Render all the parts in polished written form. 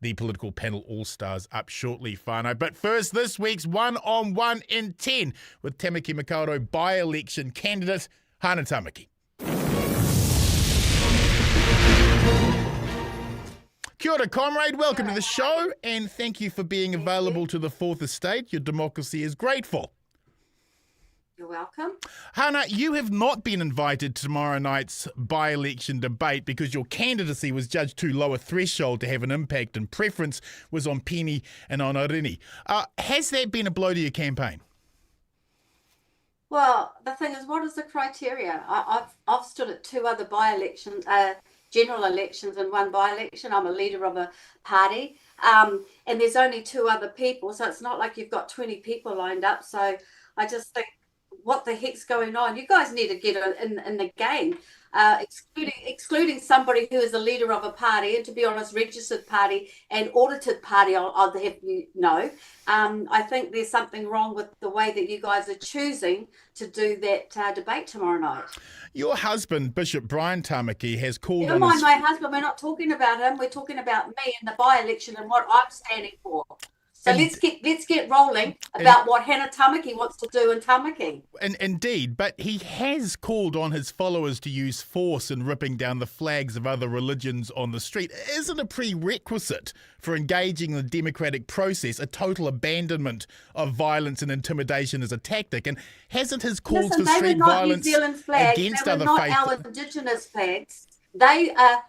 the political panel all-stars up shortly, whānau. But first, this week's 1-on-1 in 10 with Tāmaki Makaurau by-election candidate Hannah Tamaki. Kia ora, comrade. Welcome to the show, and thank you for being available to the Fourth Estate. Your democracy is grateful. You're welcome. Hannah, you have not been invited to tomorrow night's by-election debate because your candidacy was judged too low a threshold to have an impact, and preference was on Penny and on Orini. Has that been a blow to your campaign? Well, the thing is, what is the criteria? I've stood at two other by-elections, general elections and one by-election. I'm a leader of a party, and there's only two other people, so it's not like you've got 20 people lined up. So I just think, what the heck's going on? You guys need to get in the game. Excluding somebody who is a leader of a party, and to be honest, registered party and audited party, I'll have you know. I think there's something wrong with the way that you guys are choosing to do that debate tomorrow night. Your husband, Bishop Brian Tāmaki, has called Never on mind my husband, we're not talking about him, we're talking about me and the by-election and what I'm standing for. So let's get rolling about what Hannah Tamaki wants to do in Tāmaki. Indeed, but he has called on his followers to use force in ripping down the flags of other religions on the street. Isn't a prerequisite for engaging in the democratic process a total abandonment of violence and intimidation as a tactic? And hasn't his calls for street violence against other faiths? They were not our Indigenous flags. They are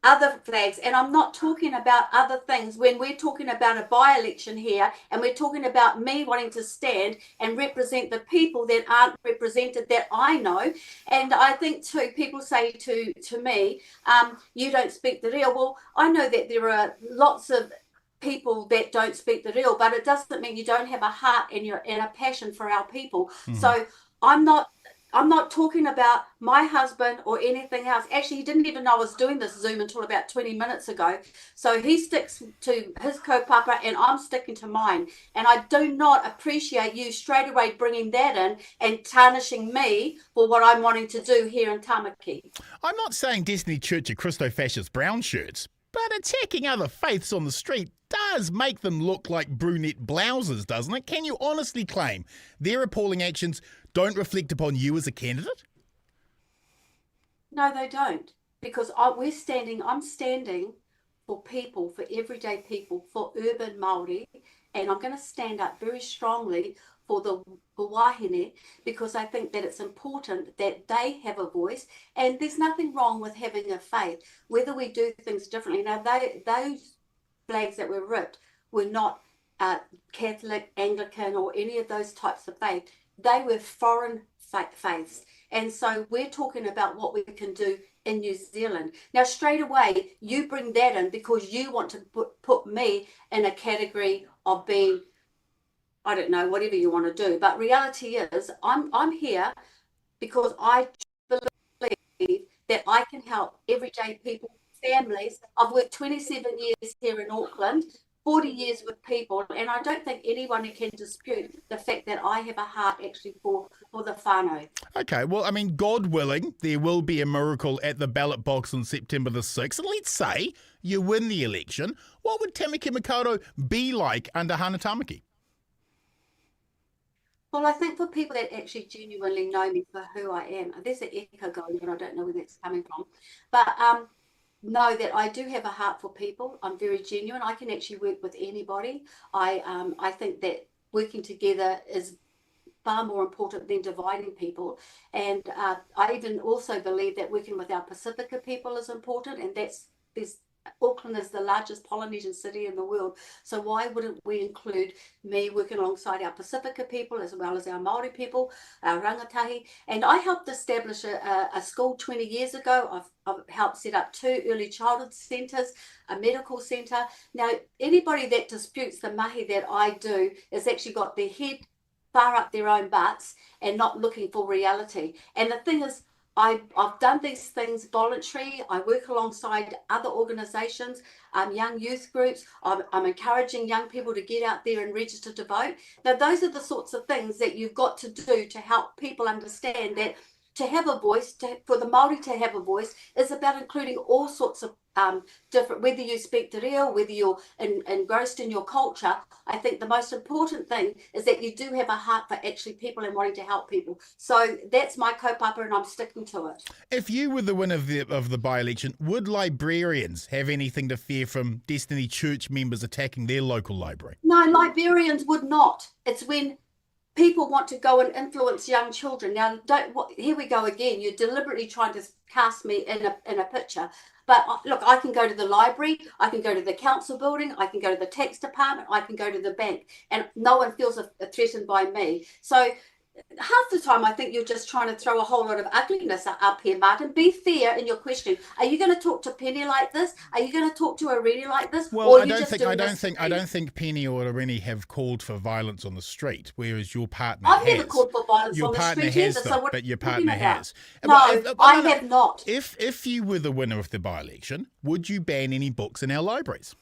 other flags, and I'm not talking about other things. When we're talking about a by-election here, and we're talking about me wanting to stand and represent the people that aren't represented that I know. And I think too, people say to me, you don't speak the real. Well, I know that there are lots of people that don't speak the real, but it doesn't mean you don't have a heart and a passion for our people. Mm-hmm. So I'm not talking about my husband or anything else. Actually, he didn't even know I was doing this Zoom until about 20 minutes ago. So he sticks to his kaupapa and I'm sticking to mine. And I do not appreciate you straight away bringing that in and tarnishing me for what I'm wanting to do here in Tāmaki. I'm not saying Destiny Church are Christo-fascist brown shirts, but attacking other faiths on the street does make them look like brunette blouses, doesn't it? Can you honestly claim their appalling actions don't reflect upon you as a candidate? No, they don't. Because I'm standing for people, for everyday people, for urban Māori, and I'm going to stand up very strongly for the wahine, because I think that it's important that they have a voice, and there's nothing wrong with having a faith, whether we do things differently. Now, those flags that were ripped were not Catholic, Anglican, or any of those types of faith. They were foreign faiths. And so we're talking about what we can do in New Zealand. Now, straight away, you bring that in because you want to put me in a category of being, I don't know, whatever you want to do. But reality is, I'm here because I believe that I can help everyday people, families. I've worked 27 years here in Auckland, 40 years with people, and I don't think anyone can dispute the fact that I have a heart actually for the whānau. Okay, well, I mean, God willing, there will be a miracle at the ballot box on September the 6th, and let's say you win the election. What would Tāmaki Makaurau be like under Hannah Tamaki? Well, I think for people that actually genuinely know me for who I am, there's an echo going, but I don't know where that's coming from. But know that I do have a heart for people. I'm very genuine. I can actually work with anybody. I think that working together is far more important than dividing people. And I even also believe that working with our Pasifika people is important, and Auckland is the largest Polynesian city in the world. So why wouldn't we include me working alongside our Pasifika people as well as our Māori people, our rangatahi? And I helped establish a school 20 years ago. I've helped set up 2 early childhood centres, a medical centre. Now, anybody that disputes the mahi that I do has actually got their head far up their own butts and not looking for reality. And the thing is, I've done these things voluntary. I work alongside other organisations, young youth groups. I'm encouraging young people to get out there and register to vote. Now, those are the sorts of things that you've got to do to help people understand that to have a voice, for the Māori to have a voice, is about including all sorts of different, whether you speak te reo, whether you're engrossed in your culture. I think the most important thing is that you do have a heart for actually people and wanting to help people. So that's my kaupapa, and I'm sticking to it. If you were the winner of the by-election, would librarians have anything to fear from Destiny Church members attacking their local library? No, librarians would not. It's when people want to go and influence young children. Now, here we go again. You're deliberately trying to cast me in a picture. But look, I can go to the library, I can go to the council building, I can go to the tax department, I can go to the bank, and no one feels threatened by me. So half the time, I think you're just trying to throw a whole lot of ugliness up here, Martyn. Be fair in your question. Are you going to talk to Penny like this? Are you going to talk to Irene like this? Well, I don't think Penny or Irene have called for violence on the street, whereas your partner has. I've never called for violence on the street either. So but your partner has. No, I have not. If you were the winner of the by-election, would you ban any books in our libraries?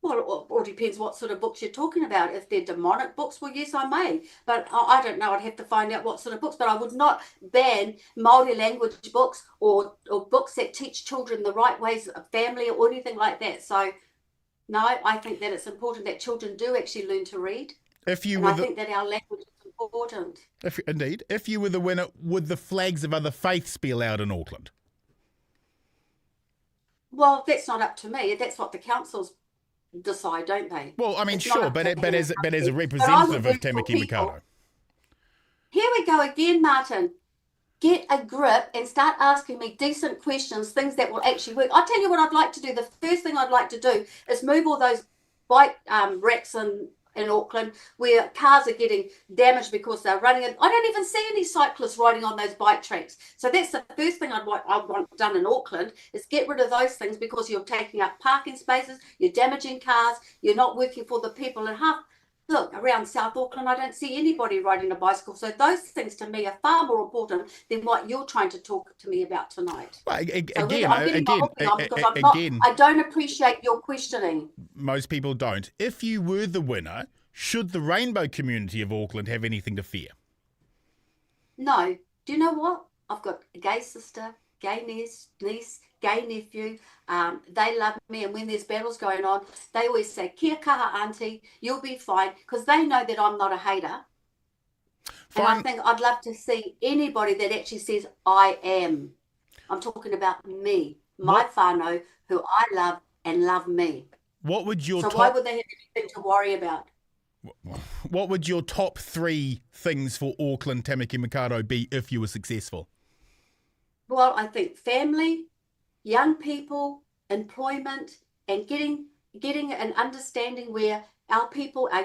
Well, it all depends what sort of books you're talking about. If they're demonic books, well, yes, I may. But I don't know. I'd have to find out what sort of books. But I would not ban Māori language books or books that teach children the right ways of family or anything like that. So, no, I think that it's important that children do actually learn to read. I think that our language is important. If you were the winner, would the flags of other faiths be allowed in Auckland? Well, that's not up to me. That's what the council's decide, don't they? Well, I mean, sure, but as a representative of Tāmaki Makaurau. Here we go again, Martyn. Get a grip and start asking me decent questions, things that will actually work. I'll tell you what I'd like to do. The first thing I'd like to do is move all those bike racks in Auckland where cars are getting damaged because they're running it. I don't even see any cyclists riding on those bike tracks. So that's the first thing I want done in Auckland is get rid of those things because you're taking up parking spaces, you're damaging cars, you're not working for the people. And look, around South Auckland, I don't see anybody riding a bicycle. So those things to me are far more important than what you're trying to talk to me about tonight. Well, I don't appreciate your questioning. Most people don't. If you were the winner, should the rainbow community of Auckland have anything to fear? No. Do you know what? I've got a gay sister, gay niece, gay nephew. They love me, and when there's battles going on, they always say, "Kia kaha, auntie, you'll be fine," because they know that I'm not a hater. Fine. And I think I'd love to see anybody that actually says, "I am." I'm talking about me, my whānau, who I love and love me. What would your why would they have anything to worry about? What would your top 3 things for Auckland Tāmaki Makaurau be if you were successful? Well, I think family, young people, employment, and getting an understanding where our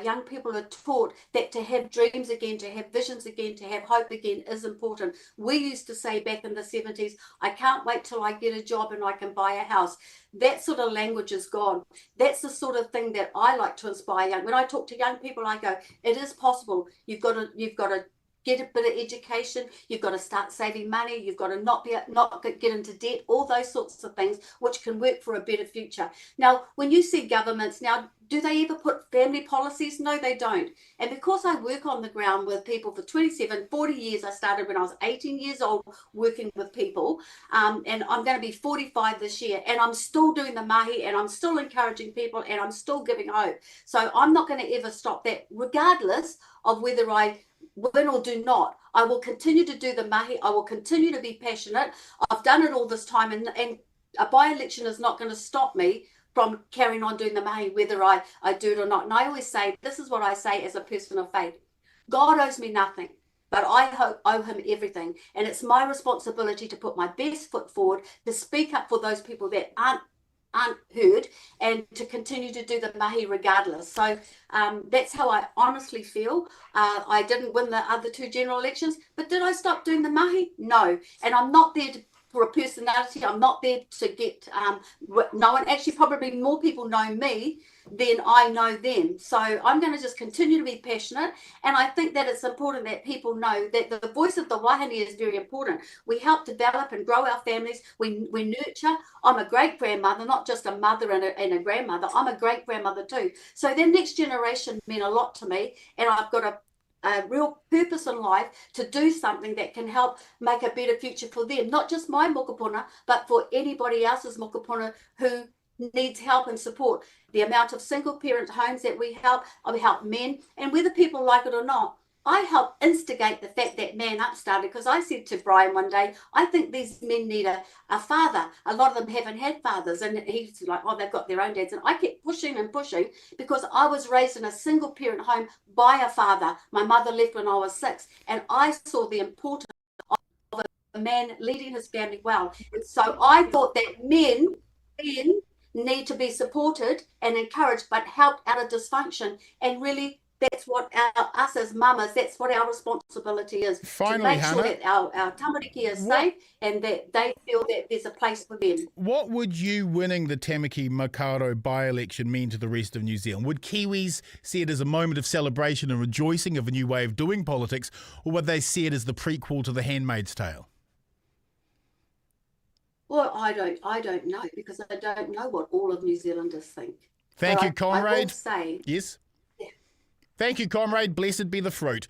young people are taught that to have dreams again, to have visions again, to have hope again is important. We used to say back in the 70s, "I can't wait till I get a job and I can buy a house." That sort of language is gone. That's the sort of thing that I like to inspire young. When I talk to young people, I go, it is possible. You've got to get a bit of education, you've got to start saving money, you've got to not get into debt, all those sorts of things which can work for a better future. Now, when you see governments now, do they ever put family policies? No, they don't. And because I work on the ground with people for 27, 40 years, I started when I was 18 years old working with people, and I'm going to be 45 this year, and I'm still doing the mahi, and I'm still encouraging people, and I'm still giving hope. So I'm not going to ever stop that, regardless of whether I win or do not. I will continue to do the mahi. I will continue to be passionate. I've done it all this time, and a by-election is not going to stop me from carrying on doing the mahi, whether I do it or not. And I always say, this is what I say as a person of faith. God owes me nothing, but I owe him everything. And it's my responsibility to put my best foot forward, to speak up for those people that aren't heard, and to continue to do the mahi regardless. So that's how I honestly feel. I didn't win the other 2 general elections, but did I stop doing the mahi? No. And I'm not there for a personality. I'm not there to get known. Actually, probably more people know me than I know them. So I'm going to just continue to be passionate. And I think that it's important that people know that the voice of the wahine is very important. We help develop and grow our families. We nurture. I'm a great grandmother, not just a mother and a grandmother. I'm a great grandmother too. So the next generation mean a lot to me. And I've got a real purpose in life to do something that can help make a better future for them, not just my mokopuna, but for anybody else's mokopuna who needs help and support. The amount of single parent homes that we help men, and whether people like it or not, I help instigate the fact that Man Up started, because I said to Brian one day, I think these men need a father. A lot of them haven't had fathers. And he's like, oh, they've got their own dads. And I kept pushing and pushing, because I was raised in a single parent home by a father. My mother left when I was 6. And I saw the importance of a man leading his family well. And so I thought that men need to be supported and encouraged, but helped out of dysfunction. And really, that's what us as mamas, that's what our responsibility is. Finally, to make Hannah, sure that our tamariki is safe and that they feel that there's a place for them. what would you winning the Tāmaki Makaurau by-election mean to the rest of New Zealand? Would Kiwis see it as a moment of celebration and rejoicing of a new way of doing politics, or would they see it as the prequel to The Handmaid's Tale? Well, I don't know, because I don't know what all of New Zealanders think. Thank you, I will comrade. say, Yes. Thank you, comrade. Blessed be the fruit.